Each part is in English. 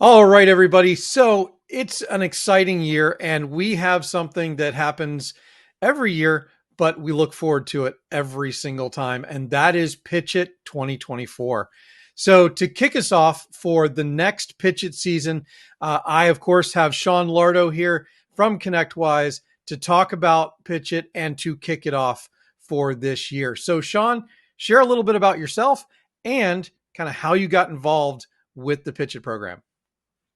All right, everybody. So it's an exciting year, and we have something that happens every year, but we look forward to it every single time, and that is Pitch It 2024. So to kick us off for the next Pitch It season, I, of course, have Sean Lardo here from Connectwise to talk about Pitch It and to kick it off for this year. So, Sean, share a little bit about yourself and kind of how you got involved with the Pitch It program.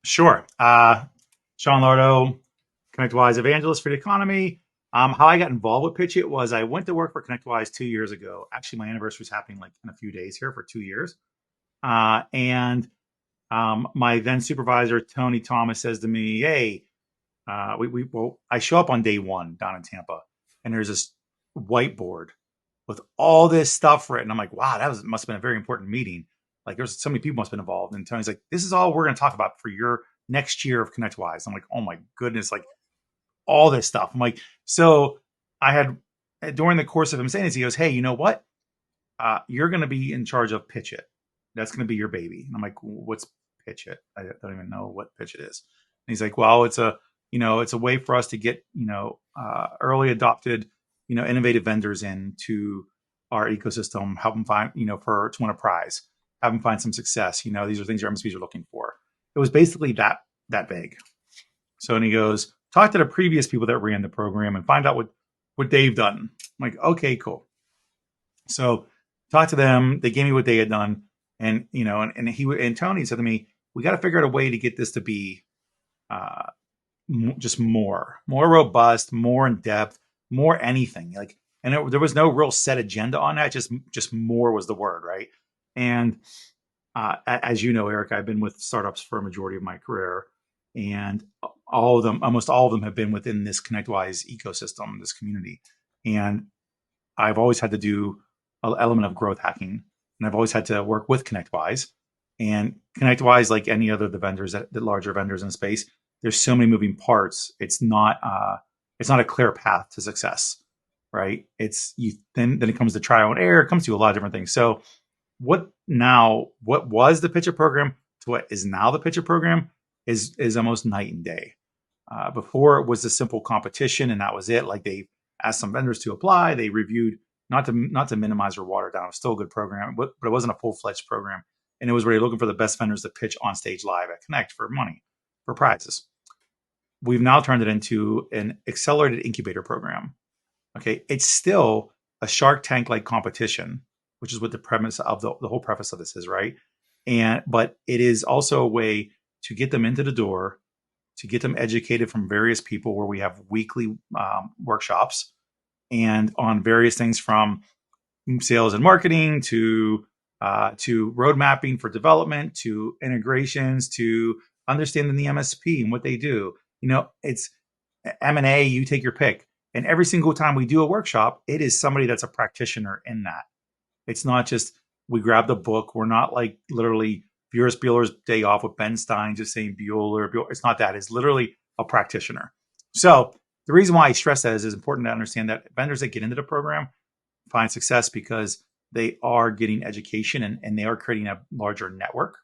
Sure. Sean Lardo, Connectwise evangelist for the economy. How I got involved with PitchIt was I went to work for Connectwise 2 years ago. Actually, my anniversary is happening like in a few days here for 2 years. And my then supervisor, Tony Thomas, says to me, "Hey, well, I show up on day one down in Tampa, and there's this whiteboard with all this stuff written. I'm like, wow, must have been a very important meeting. Like, there's so many people must have been involved." And Tony's like, "This is all we're going to talk about for your next year of Connectwise." I'm like, "Oh my goodness, like all this stuff." I'm like, so I had during the course of him saying this, he goes, "Hey, you know what? You're going to be in charge of Pitch It. That's going to be your baby." And I'm like, "What's Pitch It? I don't even know what Pitch It is." And he's like, "Well, it's a way for us to get early adopted innovative vendors into our ecosystem, help them find to win a prize, have them find some success. These are things your MSPs are looking for." It was basically that vague. So, and he goes, "Talk to the previous people that ran the program and find out what they've done." I'm like, "Okay, cool." So talked to them. They gave me what they had done, and and Tony said to me, "We got to figure out a way to get this to be uh, just more robust, more in depth, more anything like." And there was no real set agenda on that. Just more was the word, right? And as you know, Eric, I've been with startups for a majority of my career, and almost all of them have been within this Connectwise ecosystem, this community. And I've always had to do an element of growth hacking, and I've always had to work with Connectwise. And Connectwise, like any other the vendors, the larger vendors in space, there's so many moving parts. It's not a clear path to success, right? It's you then it comes to trial and error. It comes to a lot of different things. So what was the Pitcher program to what is now the Pitcher program is almost night and day. Before it was a simple competition and that was it. Like they asked some vendors to apply, they reviewed, not to minimize or water down. It was still a good program, but it wasn't a full-fledged program. And it was where you're looking for the best vendors to pitch on stage live at Connect for money, for prizes. We've now turned it into an accelerated incubator program. Okay, it's still a Shark Tank like competition, which is what the premise of the whole preface of this is, right? But it is also a way to get them into the door, to get them educated from various people, where we have weekly workshops and on various things from sales and marketing to road mapping for development, to integrations, to understanding the MSP and what they do. It's M&A, you take your pick. And every single time we do a workshop, it is somebody that's a practitioner in that. It's not just we grab the book. We're not like literally Bureau Bueller's Day Off with Ben Stein just saying Bueller. It's not that. It's literally a practitioner. So the reason why I stress that is it's important to understand that vendors that get into the program find success because they are getting education and they are creating a larger network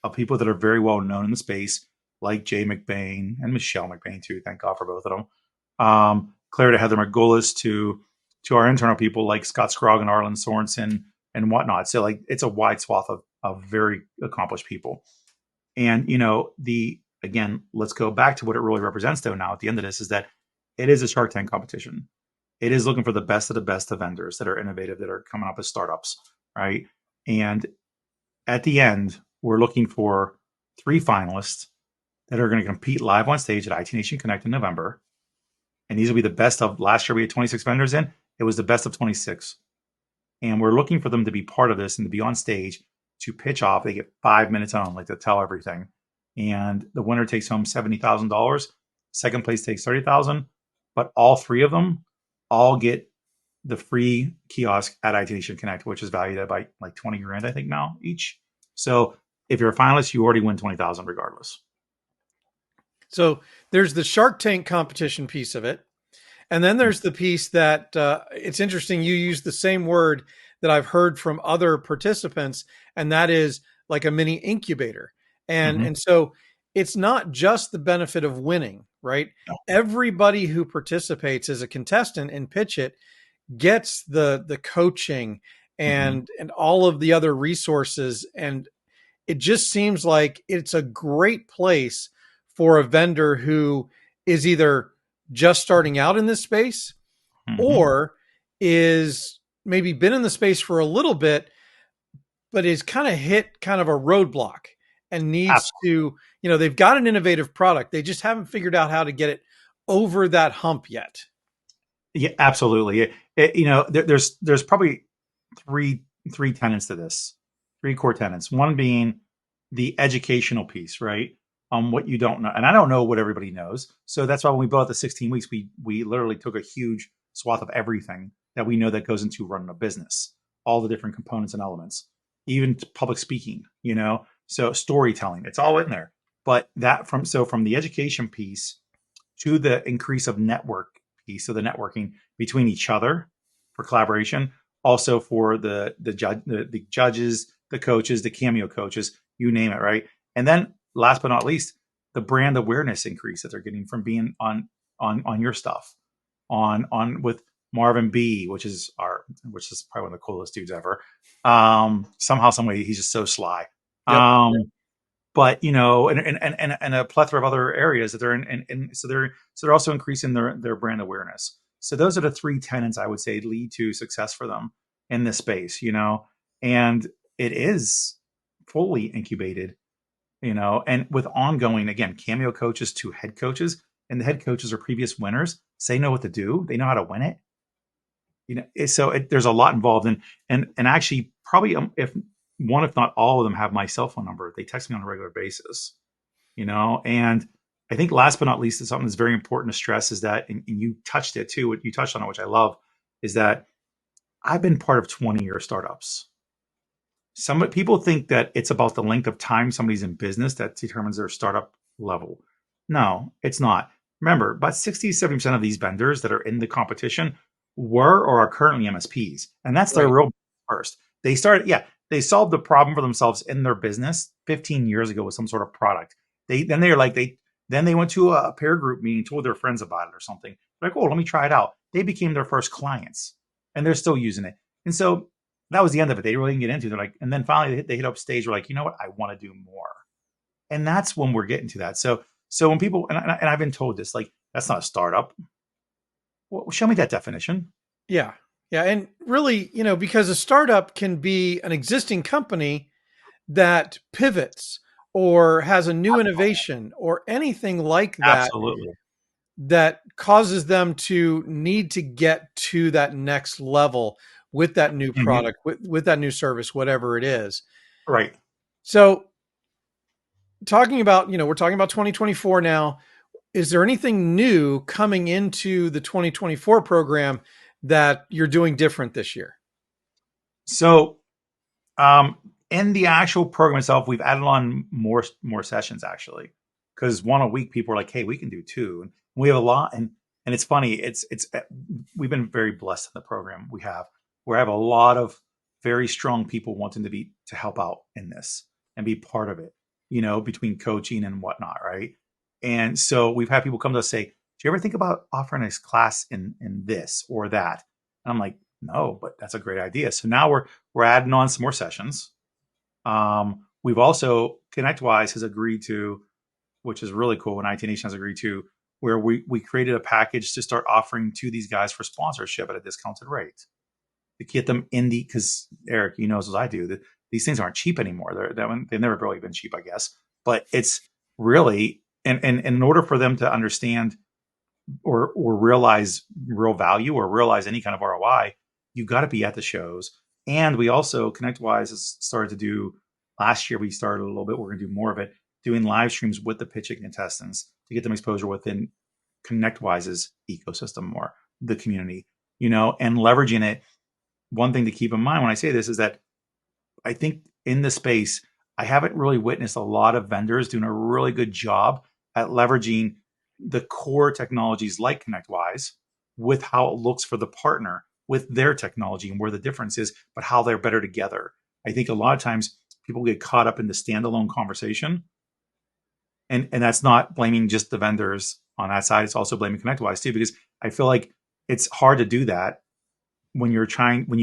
of people that are very well known in the space, like Jay McBain and Michelle McBain too. Thank God for both of them. Claire to Heather Margulis to our internal people like Scott Scrogg and Arlen Sorensen and whatnot. So like it's a wide swath of very accomplished people. And again, let's go back to what it really represents though now at the end of this is that it is a Shark Tank competition. It is looking for the best of vendors that are innovative, that are coming up as startups, right? And at the end, we're looking for 3 finalists that are going to compete live on stage at IT Nation Connect in November. And these will be the best of last year. We had 26 vendors in. It was the best of 26. And we're looking for them to be part of this and to be on stage to pitch off. They get 5 minutes on, like to tell everything. And the winner takes home $70,000. Second place takes $30,000. But all 3 of them all get the free kiosk at IT Nation Connect, which is valued at by like 20 grand, I think now each. So if you're a finalist, you already win 20,000 regardless. So there's the Shark Tank competition piece of it. And then there's the piece that it's interesting. You use the same word that I've heard from other participants, and that is like a mini incubator. And Hmm. and so it's not just the benefit of winning, right? No. Everybody who participates as a contestant in Pitch It gets the coaching Hmm. and all of the other resources, and it just seems like it's a great place for a vendor who is either just starting out in this space Hmm. or is maybe been in the space for a little bit but is kind of hit kind of a roadblock and needs Absolutely. to, they've got an innovative product, they just haven't figured out how to get it over that hump yet. Yeah, absolutely. There's probably three three tenets to this, three core tenets. One being the educational piece, right? What you don't know, and I don't know what everybody knows. So that's why when we built the 16 weeks, we literally took a huge swath of everything that we know that goes into running a business, all the different components and elements, even public speaking. So storytelling, it's all in there. But from the education piece to the increase of network piece, so the networking between each other for collaboration, also for the judges, the coaches, the cameo coaches, you name it, right? And then last but not least, the brand awareness increase that they're getting from being on your stuff, on with Marvin B, which is probably one of the coolest dudes ever. Somehow, some way, he's just so sly. Yep. But and a plethora of other areas that they're in, and so they're also increasing their brand awareness. So those are the three tenets I would say lead to success for them in this space. And it is fully incubated. And with ongoing, again, cameo coaches to head coaches, and the head coaches are previous winners. So they know what to do. They know how to win it. There's a lot involved, and actually probably, if one, if not all of them, have my cell phone number. They text me on a regular basis. And I think last but not least, is something that's very important to stress is that, and you touched it too. What you touched on it, which I love, is that I've been part of 20-year startups. Some people think that it's about the length of time somebody's in business that determines their startup level. No, it's not. Remember, about 60-70% of these vendors that are in the competition were or are currently MSPs. And that's their Right. real first. They solved the problem for themselves in their business 15 years ago with some sort of product. Then they went to a peer group meeting, told their friends about it or something. Like, oh, let me try it out. They became their first clients and they're still using it. And so that was the end of it. They really didn't get into it. They're like, and then finally they hit up stage. We're like, you know what? I want to do more. And that's when we're getting to that. So when people, and I've been told this, like, that's not a startup. Well, show me that definition. Yeah. Yeah. And really, because a startup can be an existing company that pivots or has a new innovation or anything like that Absolutely. that causes them to need to get to that next level with that new Mhm. product, with that new service, whatever it is. Right. So, we're talking about 2024 now. Is there anything new coming into the 2024 program that you're doing different this year? So Um, in the actual program itself, we've added on more sessions actually, because one a week people are like, "Hey, we can do two," and we have a lot. And it's funny. It's we've been very blessed in the program we have, where I have a lot of very strong people wanting to help out in this and be part of it. Between coaching and whatnot, right? And so we've had people come to us say, "Do you ever think about offering a class in this or that?" And I'm like, "No, but that's a great idea." So now we're adding on some more sessions. We've also Connectwise has agreed to, which is really cool, and IT Nation has agreed to, where we created a package to start offering to these guys for sponsorship at a discounted rate to get them in because Eric, you know as I do that these things aren't cheap anymore. They've never really been cheap, I guess, but it's really and in order for them to understand or realize real value or realize any kind of ROI, you got to be at the shows. And we also Connectwise has started to do last year. We started a little bit. We're going to do more of it, doing live streams with the PitchIt contestants to get them exposure within Connectwise's ecosystem more, the community, and leveraging it. One thing to keep in mind when I say this is that I think in the space, I haven't really witnessed a lot of vendors doing a really good job at leveraging the core technologies like Connectwise with how it looks for the partner with their technology and where the difference is, but how they're better together. I think a lot of times people get caught up in the standalone conversation And that's not blaming just the vendors on that side. It's also blaming Connectwise too, because I feel like it's hard to do that when you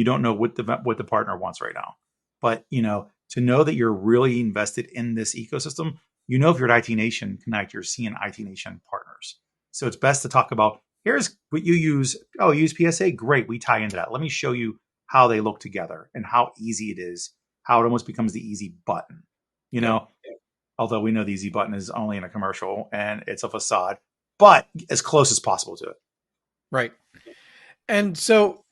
don't know what the partner wants right now. But to know that you're really invested in this ecosystem, if you're at IT Nation Connect, you're seeing IT Nation partners. So it's best to talk about, here's what you use. Oh, you use PSA? Great. We tie into that. Let me show you how they look together and how easy it is, how it almost becomes the easy button. You Yep. know, although we know the easy button is only in a commercial and it's a facade, but as close as possible to it. Right. And so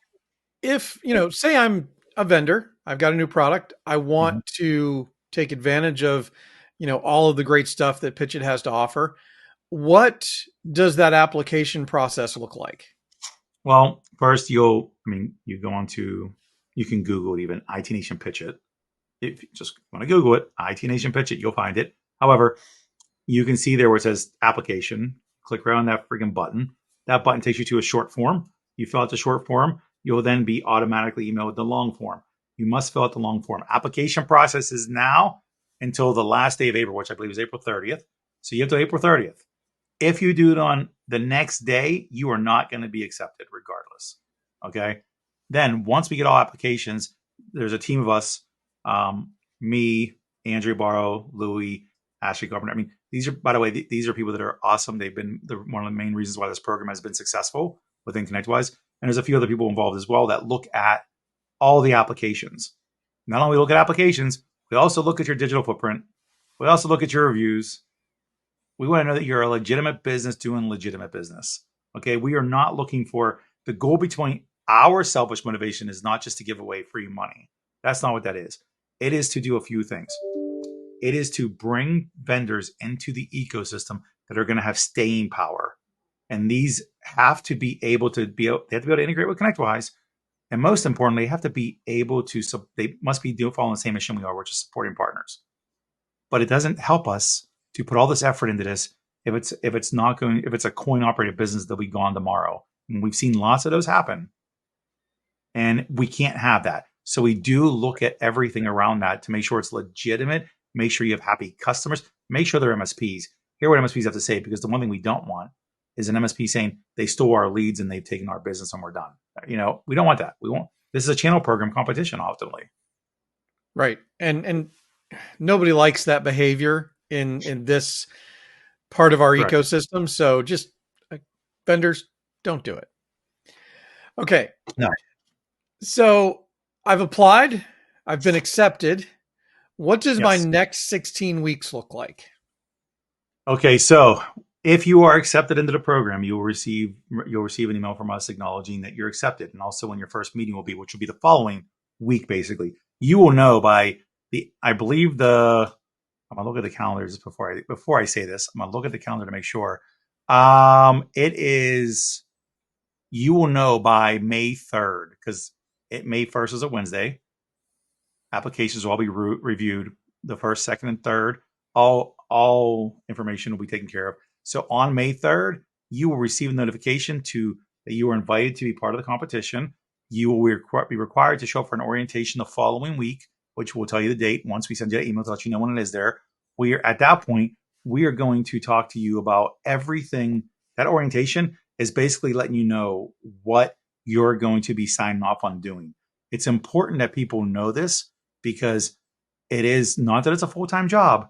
if, say I'm a vendor, I've got a new product, I want Mhm. to take advantage of, all of the great stuff that PitchIt has to offer. What does that application process look like? Well, first you go on to, you can Google it even, IT Nation Pitch It. If you just want to Google it, IT Nation Pitch It, you'll find it. However, you can see there where it says application, click right on that freaking button. That button takes you to a short form. You fill out the short form, you'll then be automatically emailed with the long form. You must fill out the long form. Application process is now until the last day of April, which I believe is April 30th. So you have till April 30th. If you do it on the next day, you are not going to be accepted regardless. Okay. Then once we get all applications, there's a team of us, me, Andrea Barrow, Louie, Ashley Governor. I mean, these are, by the way, these are people that are awesome. They've been one of the main reasons why this program has been successful within Connectwise. And there's a few other people involved as well that look at all the applications. Not only look at applications, we also look at your digital footprint. We also look at your reviews. We want to know that you're a legitimate business doing legitimate business. Okay. We are not looking for, the goal between our selfish motivation is not just to give away free money. That's not what that is. It is to do a few things. It is to bring vendors into the ecosystem that are going to have staying power. And these have to be able to they have to be able to integrate with Connectwise. And most importantly, they must be following the same mission we are, which is supporting partners. But it doesn't help us to put all this effort into this if it's a coin operated business that'll be gone tomorrow. And we've seen lots of those happen. And we can't have that. So we do look at everything around that to make sure it's legitimate, make sure you have happy customers, make sure they're MSPs. Hear what MSPs have to say, because the one thing we don't want is an MSP saying they stole our leads and they've taken our business and we're done. We don't want that. We won't. This is a channel program competition ultimately. Right. And nobody likes that behavior in this part of our Correct. ecosystem. So just vendors, don't do it. Okay. No. So I've applied, I've been accepted. What does my Yes. next 16 weeks look like? Okay. So if you are accepted into the program, you'll receive an email from us acknowledging that you're accepted, and also when your first meeting will be, which will be the following week. Basically, you will know by I believe I'm gonna look at the calendar just before I say this. I'm gonna look at the calendar to make sure. It is. You will know by May 3rd, because May 1st is a Wednesday. Applications will all be reviewed. The first, second, and third. All information will be taken care of. So on May 3rd, you will receive a notification that you are invited to be part of the competition. You will be required to show up for an orientation the following week, which will tell you the date. Once we send you an email to let you know when it is there, at that point, we are going to talk to you about everything. That orientation is basically letting you know what you're going to be signing off on doing. It's important that people know this, because it is not that it's a full-time job,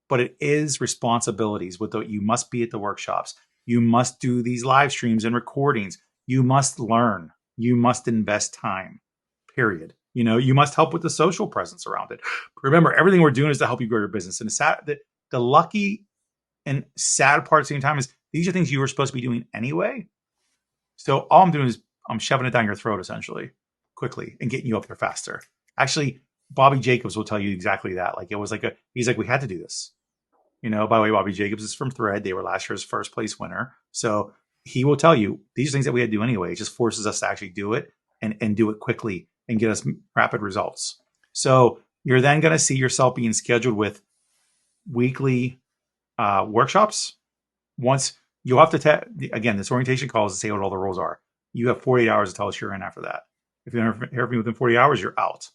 but it is responsibilities. You must be at the workshops. You must do these live streams and recordings. You must learn. You must invest time, period. You must help with the social presence around it. Remember, everything we're doing is to help you grow your business. And the lucky and sad part at the same time is these are things you were supposed to be doing anyway. So all I'm doing is I'm shoving it down your throat essentially, quickly, and getting you up there faster. Actually, Bobby Jacobs will tell you exactly that. Like, it was he's like, we had to do this. By the way, Bobby Jacobs is from Thread. They were last year's first place winner. So he will tell you these are things that we had to do anyway. It just forces us to actually do it and do it quickly and get us rapid results. So you're then going to see yourself being scheduled with weekly workshops. Once you'll have to again, this orientation call is to say what all the rules are. You have 48 hours to tell us you're in after that. If you don't hear from me within 40 hours, you're out.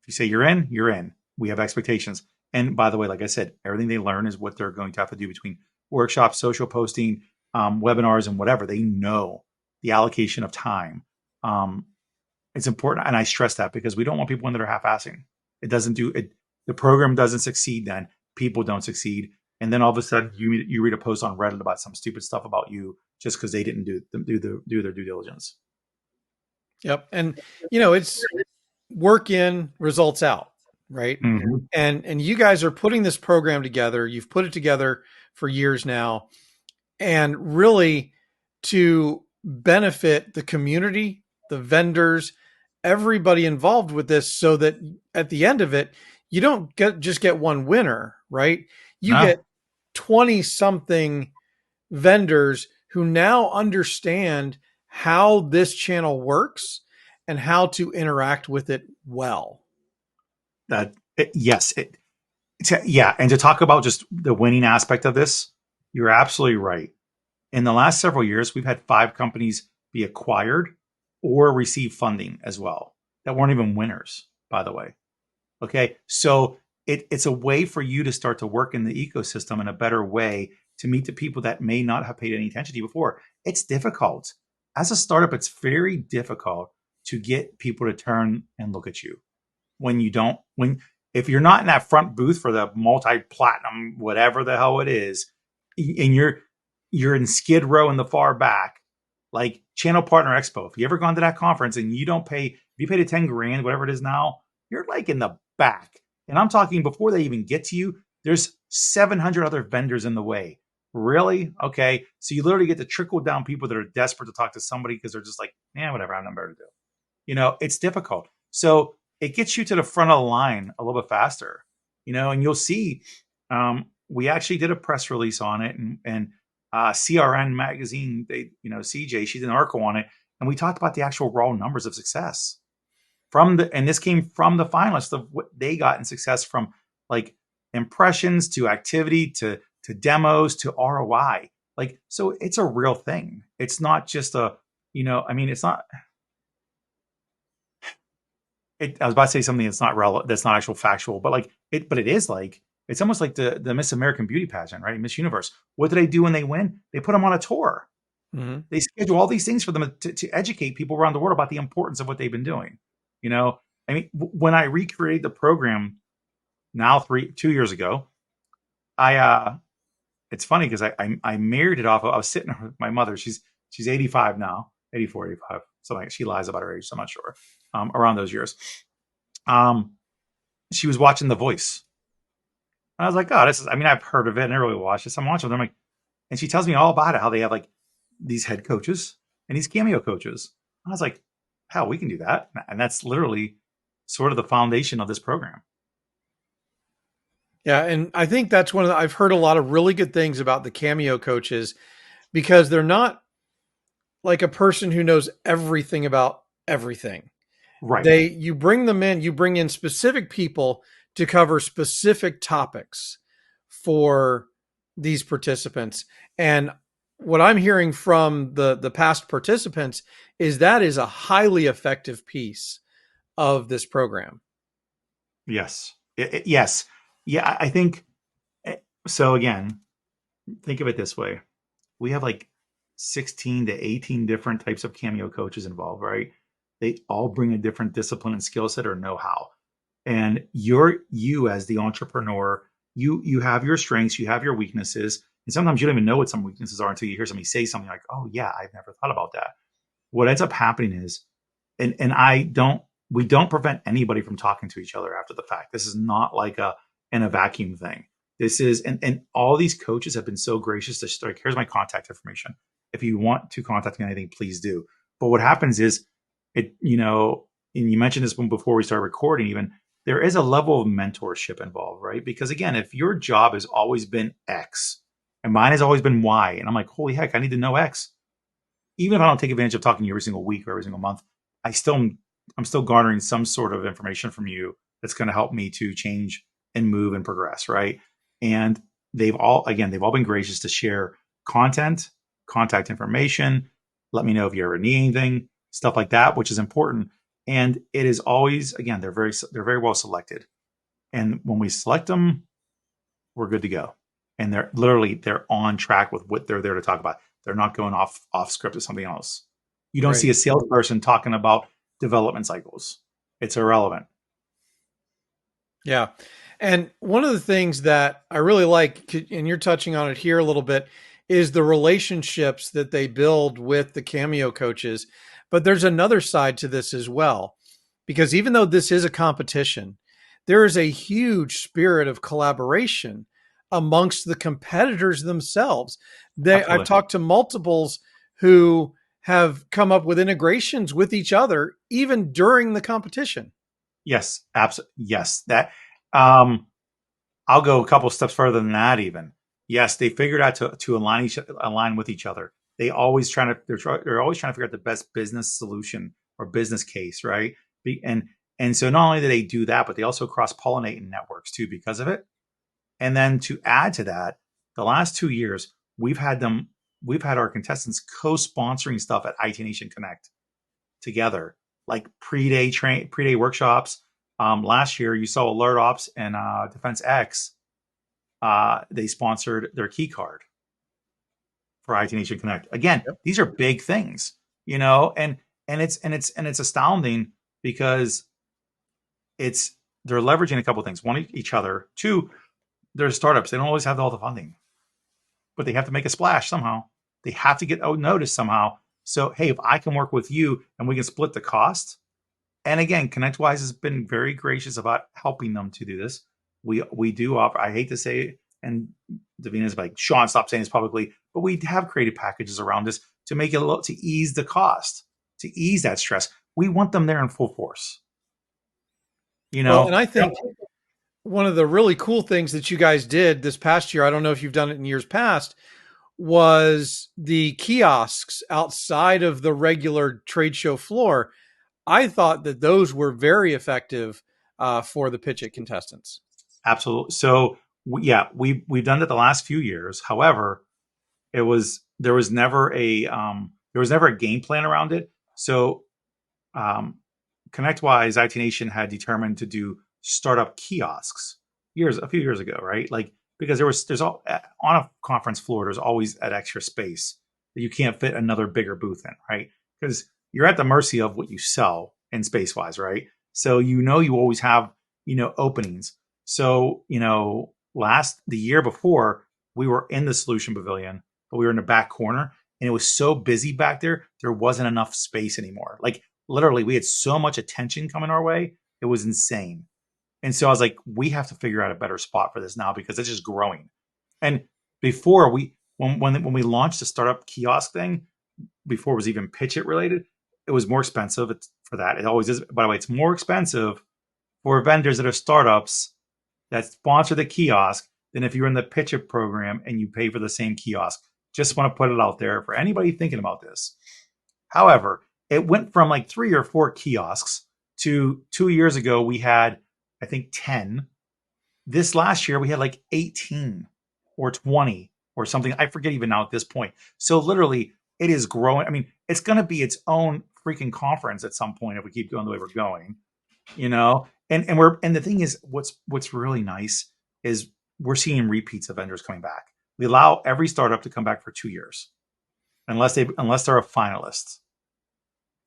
If you say you're in, you're in. We have expectations. And by the way, like I said, everything they learn is what they're going to have to do between workshops, social posting, webinars, and whatever. They know the allocation of time. Um, it's important, and I stress that because we don't want people in that are half-assing. It doesn't do it. The program doesn't succeed. Then people don't succeed, and then all of a sudden you read a post on Reddit about some stupid stuff about you just because they didn't do their due diligence. Yep. And it's work in, results out, right? Mm-hmm. And you guys are putting this program together. You've put it together for years now, and really to benefit the community, the vendors, everybody involved with this, so that at the end of it, you don't just get one winner, right? You No, get 20 something vendors who now understand how this channel works and how to interact with it well. yes, yeah. And to talk about just the winning aspect of this, you're absolutely right. In the last several years, we've had 5 companies be acquired or receive funding as well that weren't even winners, by the way. Okay. So it's a way for you to start to work in the ecosystem in a better way to meet the people that may not have paid any attention to you before. It's difficult. As a startup, it's very difficult to get people to turn and look at you when you don't, when, if you're not in that front booth for the multi-platinum, whatever the hell it is, and you're in Skid Row in the far back, like Channel Partner Expo. If you ever gone to that conference and you don't pay, if you paid a 10 grand, whatever it is now, you're like in the back. And I'm talking before they even get to you, there's 700 other vendors in the way. Really? Okay. So you literally get to trickle down people that are desperate to talk to somebody because they're just like, yeah, whatever, I have nothing better to do. It's difficult. So it gets you to the front of the line a little bit faster, and you'll see, we actually did a press release on it, and CRN magazine, CJ, she did an article on it. And we talked about the actual raw numbers of success and this came from the finalists of what they got in success from, like, impressions to activity to demos to ROI. Like, so it's a real thing. It's not just it's not, I was about to say something that's not relevant, that's not actual factual, but but it is like, it's almost like the Miss American Beauty pageant, right? Miss Universe. What do they do when they win? They put them on a tour. Mm-hmm. They schedule all these things for them to educate people around the world about the importance of what they've been doing. When I recreated the program now 2 years ago, it's funny because I married it off. I was sitting with my mother. She's 85 now, 84, 85. So she lies about her age, so I'm not sure. Around those years. She was watching The Voice. And I was like, oh, I've heard of it and I really watched this. I'm watching them. And she tells me all about it, how they have like these head coaches and these cameo coaches. I was like, hell, we can do that. And that's literally sort of the foundation of this program. Yeah. And I think that's I've heard a lot of really good things about the cameo coaches, because they're not like a person who knows everything about everything. Right. You bring them in, you bring in specific people to cover specific topics for these participants. And what I'm hearing from the past participants is that is a highly effective piece of this program. Yes. Yes. Yeah, I think so. Again, think of it this way. We have like 16 to 18 different types of cameo coaches involved, right? They all bring a different discipline and skill set or know-how. And you as the entrepreneur, you have your strengths, you have your weaknesses. And sometimes you don't even know what some weaknesses are until you hear somebody say something like, oh yeah, I've never thought about that. What ends up happening is, and we don't prevent anybody from talking to each other after the fact. This is not like in a vacuum thing. This is, and all these coaches have been so gracious to like, here's my contact information. If you want to contact me on anything, please do. But what happens is, and you mentioned this one before we started recording, even, there is a level of mentorship involved, right? Because again, if your job has always been X and mine has always been Y, and I'm like, holy heck, I need to know X. Even if I don't take advantage of talking to you every single week or every single month, I'm still garnering some sort of information from you that's going to help me to change and move and progress, right? And they've all been gracious to share content, contact information, let me know if you ever need anything, stuff like that, which is important. And it is always, again, they're very well selected. And when we select them, we're good to go. And they're on track with what they're there to talk about. They're not going off script to something else. You don't see Right. a salesperson talking about development cycles. It's irrelevant. Yeah. And one of the things that I really like, and you're touching on it here a little bit, is the relationships that they build with the Cameo coaches. But there's another side to this as well, because even though this is a competition, there is a huge spirit of collaboration amongst the competitors themselves. I've Absolutely. talked to multiples who have come up with integrations with each other, even during the competition. Yes, absolutely. Yes, that. Um, I'll go a couple steps further than that. Even yes, they figured out to align with each other. They're always trying to figure out the best business solution or business case, right? And so not only do they do that, but they also cross pollinate in networks too because of it. And then to add to that, the last 2 years we've had our contestants co-sponsoring stuff at IT Nation Connect together, like pre-day workshops. Last year, you saw Alert Ops and Defense X. They sponsored their key card for IT Nation Connect. Again, Yep. these are big things, you know, and it's astounding because it's they're leveraging a couple of things. One, each other. Two, they're startups. They don't always have all the funding, but they have to make a splash somehow. They have to get noticed somehow. So, hey, if I can work with you and we can split the cost, and again, Connectwise has been very gracious about helping them to do this. We do offer. I hate to say it, and Davina's like, Sean, stop saying this publicly, but we have created packages around this to make it a little to ease the cost, to ease that stress. We want them there in full force. You Well, and know, I think one of the really cool things that you guys did this past year, I don't know if you've done it in years past, was the kiosks outside of the regular trade show floor. I thought that those were very effective for the Pitch It contestants. absolutely. So yeah, we've done it the last few years. However, it was there was never a game plan around it. So um, Connectwise, IT Nation had determined to do startup kiosks a few years ago, right? Like because there's all on a conference floor, there's always that extra space that you can't fit another bigger booth in, right? Because you're at the mercy of what you sell in space wise, right? So you always have openings. So the year before we were in the solution pavilion, but we were in the back corner, and it was so busy back there, there wasn't enough space anymore. Like literally, we had so much attention coming our way, it was insane. And so I was like, we have to figure out a better spot for this now because it's just growing. And before when we launched the startup kiosk thing, before it was even Pitch It related, it was more expensive for that. It always is. By the way, it's more expensive for vendors that are startups that sponsor the kiosk than if you're in the Pitch It program and you pay for the same kiosk. Just want to put it out there for anybody thinking about this. However, it went from like 3 or 4 kiosks to 2 years ago, we had, I think, 10. This last year, we had like 18 or 20 or something. I forget even now at this point. So literally, it is growing. I mean, it's going to be its own freaking conference at some point if we keep going the way we're going, you know? And the thing is, what's really nice is we're seeing repeats of vendors coming back. We allow every startup to come back for 2 years unless they're a finalist.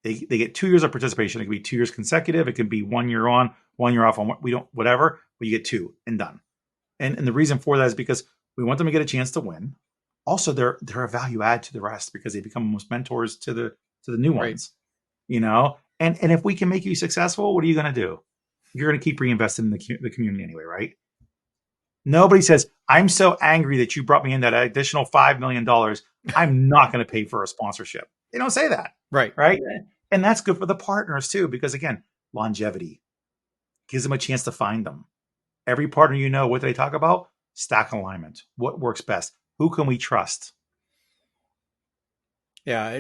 They get 2 years of participation. It can be 2 years consecutive. It can be 1 year on, 1 year off. We don't whatever, but you get 2 and done. And the reason for that is because we want them to get a chance to win. Also, they're a value add to the rest because they become almost mentors to the new Right. ones. And if we can make you successful, what are you going to do? You're going to keep reinvesting in the community anyway, right? Nobody says, I'm so angry that you brought me in that additional $5 million. I'm not going to pay for a sponsorship. They don't say that, Right. right? And that's good for the partners too, because again, longevity gives them a chance to find them. Every partner, what they talk about? Stack alignment. What works best? Who can we trust? Yeah.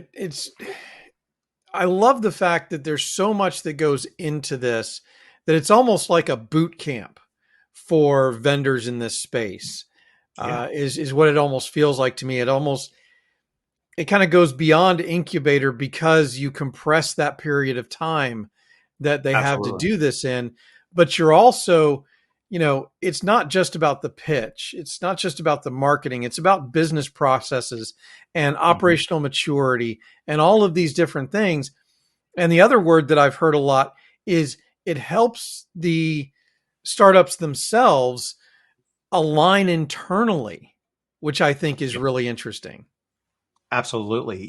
I love the fact that there's so much that goes into this that it's almost like a boot camp for vendors in this space. Yeah, Is what it almost feels like to me. It kind of goes beyond incubator because you compress that period of time that they have to absolutely. do this in, but you're also it's not just about the pitch. It's not just about the marketing. It's about business processes and Mhm. operational maturity and all of these different things. And the other word that I've heard a lot is it helps the startups themselves align internally, which I think is Yeah, really interesting. absolutely.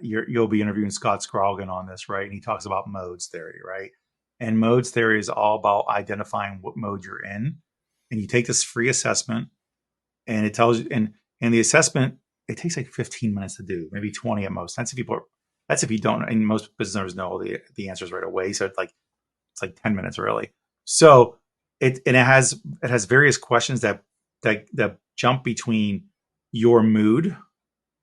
You'll be interviewing Scott Scroggin on this, right? And he talks about modes theory, right? And modes theory is all about identifying what mode you're in. And you take this free assessment, and it tells you, and the assessment, it takes like 15 minutes to do, maybe 20 at most. That's if you don't, and most business owners know the answers right away. So it's like 10 minutes really. So it has various questions that jump between your mood,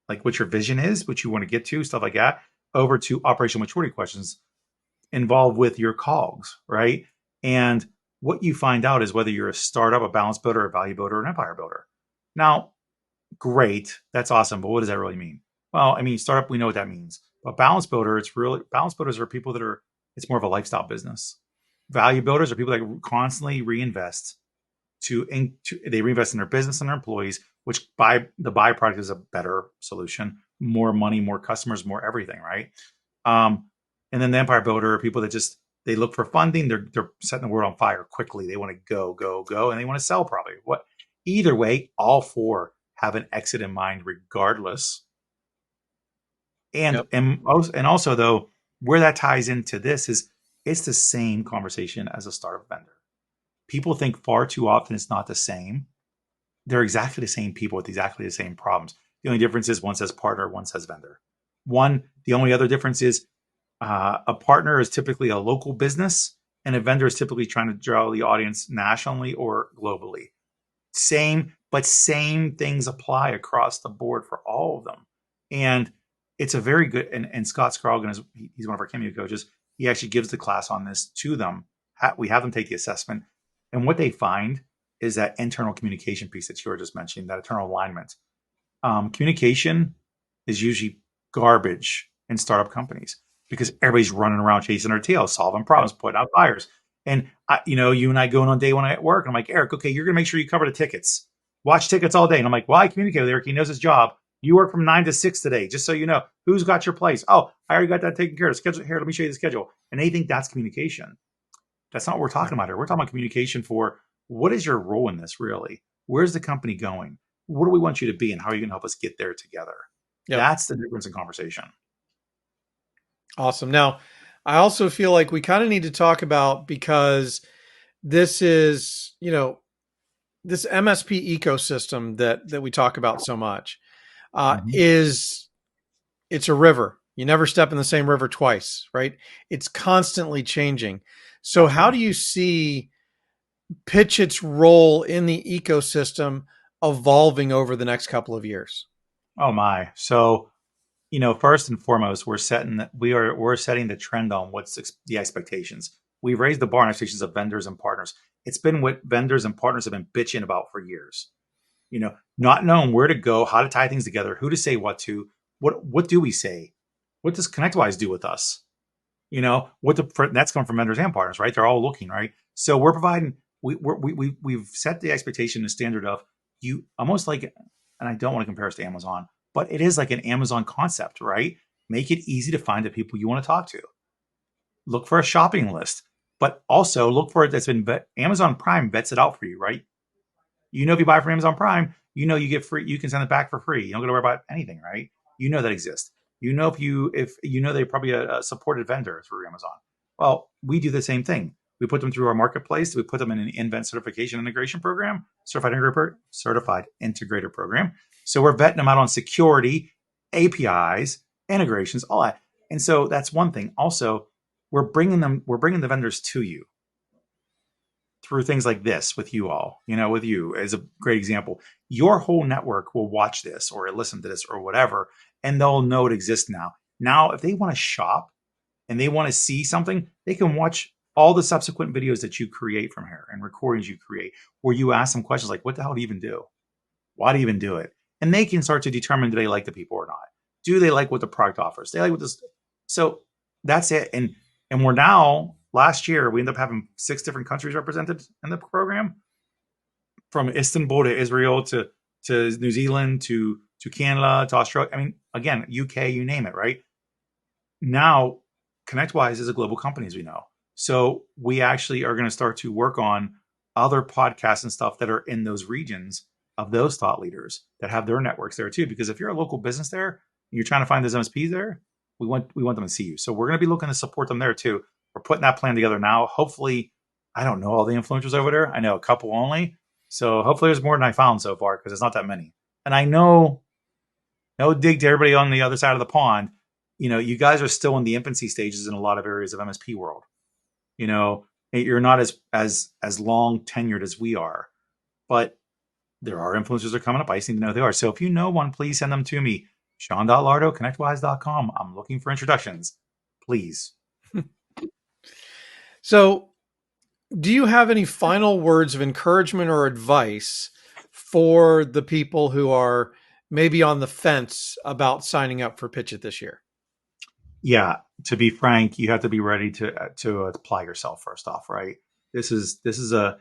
like what your vision is, what you want to get to, stuff like that, over to operational maturity questions involved with your cogs, right? And what you find out is whether you're a startup, a balance builder, a value builder, or an empire builder. Now, great, that's awesome, but what does that really mean? Well, I mean, startup, we know what that means. But balance builders are people that are, it's more of a lifestyle business. Value builders are people that constantly reinvest they reinvest in their business and their employees, which by the byproduct is a better solution, more money, more customers, more everything, right? Um, and then the empire builder are people that just they look for funding. They're setting the world on fire quickly. They want to go, go, go, and they want to sell probably. What Either way, all four have an exit in mind, regardless. And Yep. also though, where that ties into this is it's the same conversation as a startup vendor. People think far too often it's not the same. They're exactly the same people with exactly the same problems. The only difference is one says partner, one says vendor. The only other difference is a partner is typically a local business, and a vendor is typically trying to draw the audience nationally or globally. Same things apply across the board for all of them. And it's a very good, and Scott Scroggin he's one of our Cameo coaches. He actually gives the class on this to them. We have them take the assessment. And what they find is that internal communication piece that you were just mentioning, that internal alignment. Communication is usually garbage in startup companies because everybody's running around chasing their tail, solving Yep. problems, putting out fires. And you and I going on day one at work, and I'm like, Eric, okay, you're gonna make sure you cover the tickets. Watch tickets all day. And I'm like, well, I communicate with Eric. He knows his job. You work from 9 to 6 today, just so you know. Who's got your place? Oh, I already got that taken care of. Schedule here. Let me show you the schedule. And they think that's communication. That's not what we're talking about here. We're talking about communication for what is your role in this really? Where's the company going? What do we want you to be, and how are you going to help us get there together? Yep. That's the difference in conversation. Awesome. Now, I also feel like we kind of need to talk about because this is, this MSP ecosystem that we talk about so much Mhm. is it's a river. You never step in the same river twice, right? It's constantly changing. So, how do Absolutely. you see PitchIt's role in the ecosystem evolving over the next couple of years? Oh my. So, first and foremost, we're setting the trend on what's the expectations. We've raised the bar on expectations of vendors and partners. It's been what vendors and partners have been bitching about for years. Not knowing where to go, how to tie things together, who to say what to, what do we say? What does Connectwise do with us? That's coming from vendors and partners, right? They're all looking, right? So we're providing, we've set the expectation and standard of you almost like, and I don't want to compare us to Amazon, but it is like an Amazon concept, right? Make it easy to find the people you want to talk to. Look for a shopping list, but also look for it that's been Amazon Prime vets it out for you, right? If you buy from Amazon Prime, you get free. You can send it back for free. You don't got to worry about anything, right? That exists. If they're probably a supported vendor through Amazon. Well, we do the same thing. We put them through our marketplace. We put them in an Invent certification integration program, certified integrator program. So we're vetting them out on security, APIs, integrations, all that. And so that's one thing. Also, we're bringing the vendors to you through things like this with you all, with you as a great example. Your whole network will watch this or listen to this or whatever, and they'll know it exists now. Now, if they want to shop and they want to see something, they can watch all the subsequent videos that you create from here and recordings you create, where you ask them questions like, what the hell do you even do? Why do you even do it? And they can start to determine, do they like the people or not? Do they like what the product offers? They like what this. So that's it. And we're now last year we ended up having 6 different countries represented in the program, from Istanbul to Israel to New Zealand to Canada to Australia. I mean, again, UK, you name it, right? Now, Connectwise is a global company, as we know. So we actually are going to start to work on other podcasts and stuff that are in those regions of those thought leaders that have their networks there too. Because if you're a local business there and you're trying to find those MSPs there, we want them to see you. So we're going to be looking to support them there too. We're putting that plan together now. Hopefully, I don't know all the influencers over there. I know a couple only. So hopefully there's more than I found so far, because it's not that many. And I know, no dig to everybody on the other side of the pond. You guys are still in the infancy stages in a lot of areas of MSP world. You're not as long tenured as we are, but there are influencers that are coming up. I just need to know who they are. So if you know one, please send them to me. Sean.Lardo, connectwise.com. I'm looking for introductions. Please. So, do you have any final words of encouragement or advice for the people who are maybe on the fence about signing up for PitchIt this year? Yeah, to be frank, you have to be ready to apply yourself first off, right? This is a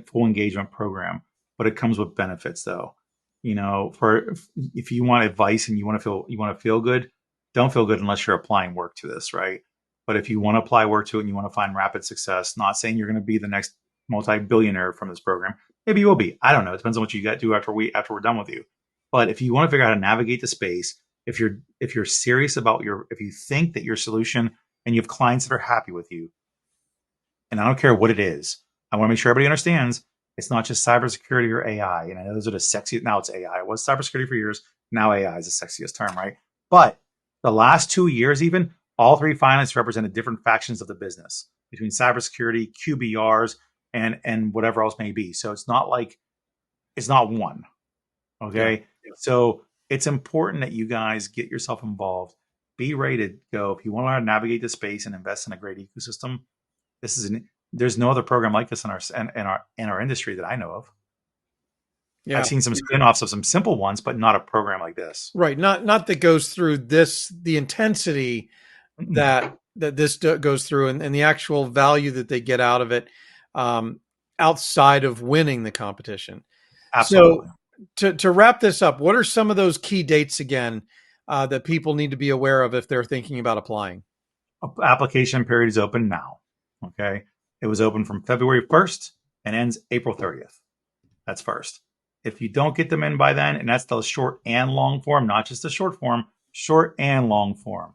full engagement program, but it comes with benefits though. For if you want advice and you want to feel good, don't feel good unless you're applying work to this, right? But if you want to apply work to it and you want to find rapid success, not saying you're going to be the next multi-billionaire from this program. Maybe you will be. I don't know. It depends on what you got to do after we're done with you. But if you want to figure out how to navigate the space, if you're serious about if you think that your solution and you have clients that are happy with you, and I don't care what it is, I want to make sure everybody understands it's not just cybersecurity or AI. And I know those are the sexiest. Now it's AI. It was cybersecurity for years. Now AI is the sexiest term, right? But the last 2 years, even all 3 finalists represented different factions of the business between cybersecurity, QBRs, and whatever else may be. So it's not one. Okay. Yeah. So it's important that you guys get yourself involved. Be ready to go. If you want to learn how to navigate the space and invest in a great ecosystem, there's no other program like this in our industry that I know of. Yeah. I've seen some spin-offs of some simple ones, but not a program like this. Right. Not that goes through the intensity that this goes through and the actual value that they get out of it outside of winning the competition. Absolutely. So to wrap this up, what are some of those key dates again that people need to be aware of if they're thinking about applying? Application period is open now. Okay. It was open from February 1st and ends April 30th. That's first. If you don't get them in by then, and that's the short and long form, not just the short form, short and long form,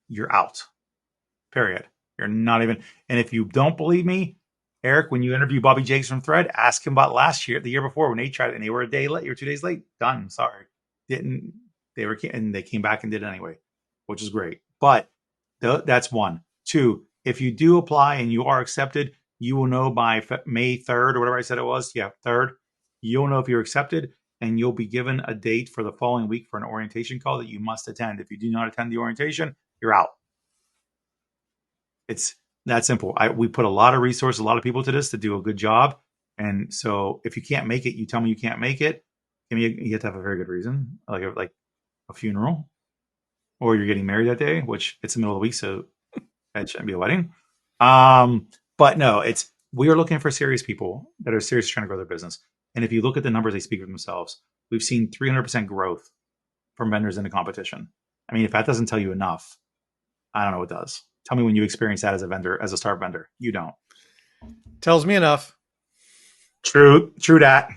you're out. Period. You're not even. And if you don't believe me, Eric, when you interview Bobby Jakes from Thread, ask him about last year, the year before, when they tried it and they were a day late, you were 2 days late. Done. Sorry. Didn't. And they came back and did it anyway, which is great. But that's one. Two, if you do apply and you are accepted, you will know by May 3rd or whatever I said it was. Yeah, 3rd. You'll know if you're accepted, and you'll be given a date for the following week for an orientation call that you must attend. If you do not attend the orientation, you're out. It's that simple. We put a lot of resources, a lot of people to this to do a good job. And so if you can't make it, you tell me you can't make it. You have to have a very good reason, like a funeral, or you're getting married that day, which it's the middle of the week, so that shouldn't be a wedding. But no, we are looking for serious people that are seriously trying to grow their business. And if you look at the numbers, they speak for themselves. We've seen 300% growth from vendors in the competition. I mean, if that doesn't tell you enough, I don't know what does. Tell me when you experience that as a vendor, as a start vendor. You don't. Tells me enough. True that.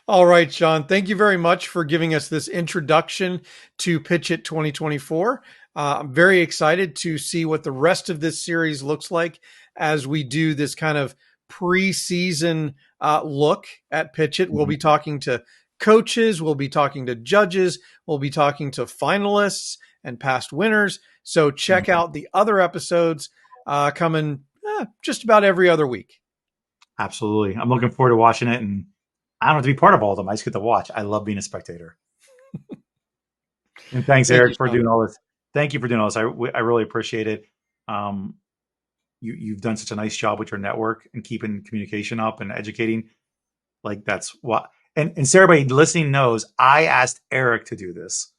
All right, Sean, thank you very much for giving us this introduction to PitchIt 2024. I'm very excited to see what the rest of this series looks like as we do this kind of pre-season look at PitchIt. We'll be talking to coaches, we'll be talking to judges, we'll be talking to finalists and past winners. So check out the other episodes coming just about every other week. Absolutely. I'm looking forward to watching it, and I don't have to be part of all of them. I just get to watch. I love being a spectator. And thanks, Eric, for doing all this. Thank you for doing all this. I really appreciate it. You've done such a nice job with your network and keeping communication up and educating. Like that's what, and so everybody listening knows I asked Eric to do this.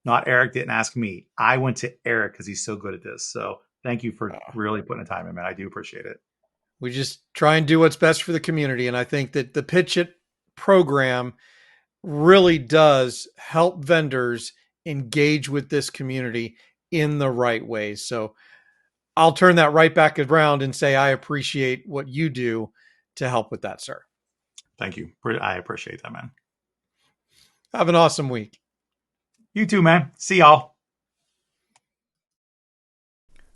Not Eric didn't ask me. I went to Eric because he's so good at this. So Thank you for really putting the time in, man. I do appreciate it. We just try and do what's best for the community. And I think that the PitchIt program really does help vendors engage with this community in the right ways. So I'll turn that right back around and say I appreciate what you do to help with that, sir. Thank you. I appreciate that, man. Have an awesome week. You too, man. See y'all.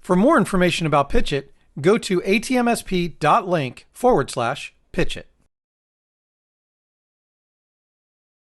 For more information about PitchIt, go to atmsp.link/PitchIt.